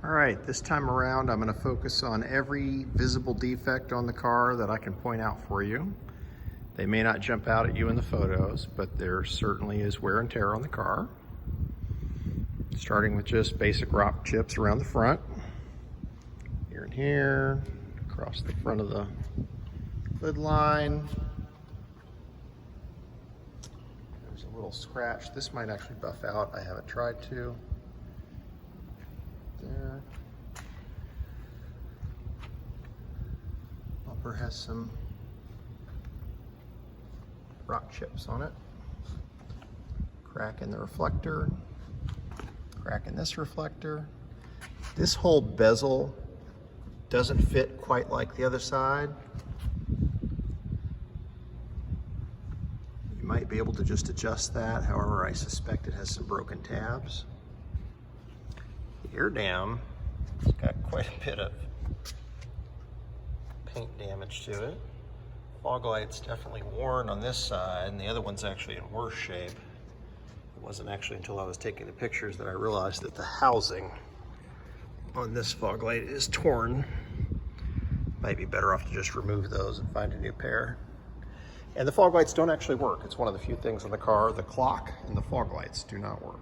All right, this time around I'm going to focus on every visible defect on the car that I can point out for you. They may not jump out at you in the photos, but there certainly is wear and tear on the car. Starting with just basic rock chips around the front. Here and here, across the front of the lid line. There's a little scratch. This might actually buff out. I haven't tried to. There. Bumper has some rock chips on it. Crack in the reflector. Crack in this reflector. This whole bezel doesn't fit quite like the other side. You might be able to just adjust that. However, I suspect it has some broken tabs. The air dam has got quite a bit of paint damage to it. Fog light's definitely worn on this side, and the other one's actually in worse shape. It wasn't actually until I was taking the pictures that I realized that the housing on this fog light is torn. Might be better off to just remove those and find a new pair. And the fog lights don't actually work. It's one of the few things on the car. The clock and the fog lights do not work.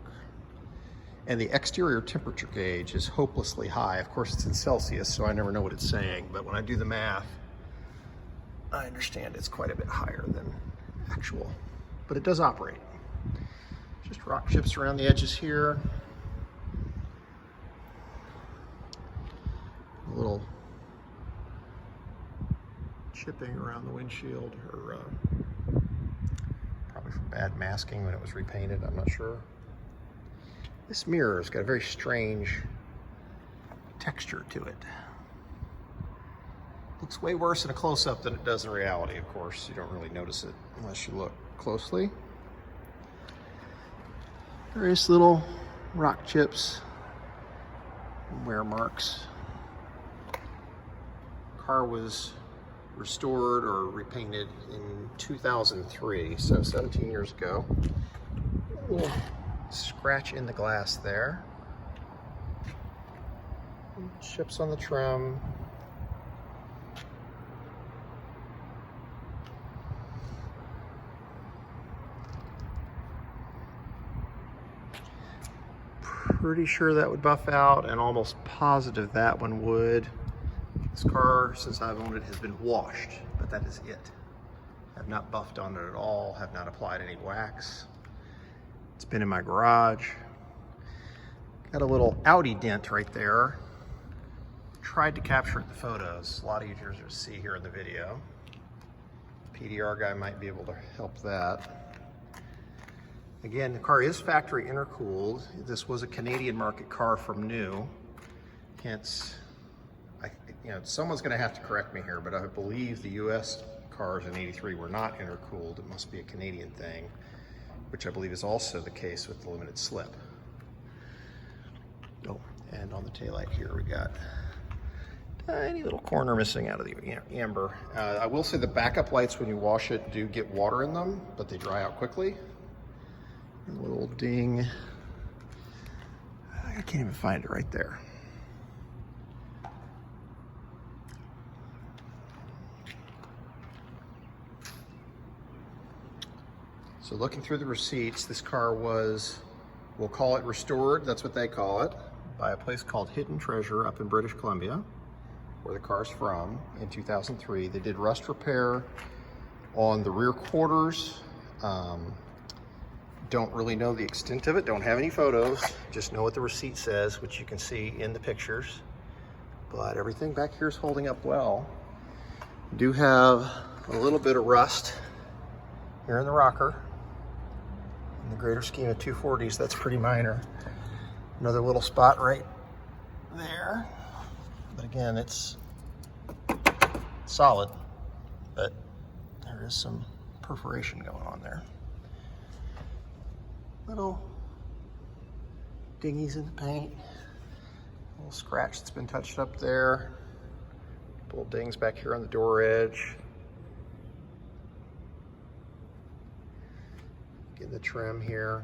And the exterior temperature gauge is hopelessly high. Of course, it's in Celsius, so I never know what it's saying. But when I do the math, I understand it's quite a bit higher than actual. But it does operate. Just rock chips around the edges here. A little chipping around the windshield, or probably from bad masking when it was repainted, I'm not sure. This mirror's got a very strange texture to it. Looks way worse in a close-up than it does in reality, of course. You don't really notice it unless you look closely. Various little rock chips, wear marks. Car was restored or repainted in 2003, so 17 years ago. A little scratch in the glass there. Chips on the trim. Pretty sure that would buff out, and almost positive that one would. This car, since I've owned it, has been washed, but that is it. Have not buffed on it at all, have not applied any wax. It's been in my garage. Got a little Audi dent right there. Tried to capture it in the photos. A lot easier to see here in the video. PDR guy might be able to help that. Again, the car is factory intercooled. This was a Canadian market car from new. Hence, someone's going to have to correct me here, but I believe the US cars in '83 were not intercooled. It must be a Canadian thing, which I believe is also the case with the limited slip. Oh, and on the taillight here we got a tiny little corner missing out of the amber. I will say the backup lights, when you wash it, do get water in them, but they dry out quickly. A little ding. I can't even find it right there. So looking through the receipts, this car was, we'll call it restored, that's what they call it, by a place called Hidden Treasure up in British Columbia, where the car's from, in 2003. They did rust repair on the rear quarters. Don't really know the extent of it, don't have any photos, just know what the receipt says, which you can see in the pictures. But everything back here is holding up well. Do have a little bit of rust here in the rocker. In the greater scheme of 240s, that's pretty minor. Another little spot right there. But again, it's solid, but there is some perforation going on there. Little dingies in the paint. A little scratch that's been touched up there. Little dings back here on the door edge. Getting the trim here.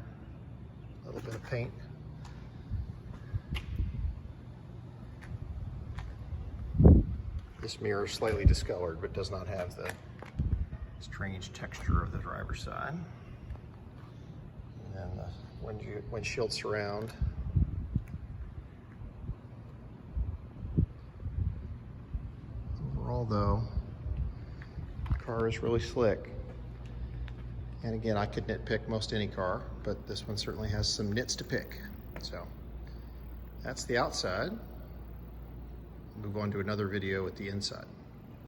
A little bit of paint This mirror is slightly discolored, but does not have the strange texture of the driver's side. And then the windshield surround. Overall though, the car is really slick. And again, I could nitpick most any car, but this one certainly has some nits to pick. So that's the outside. Move on to another video with the inside.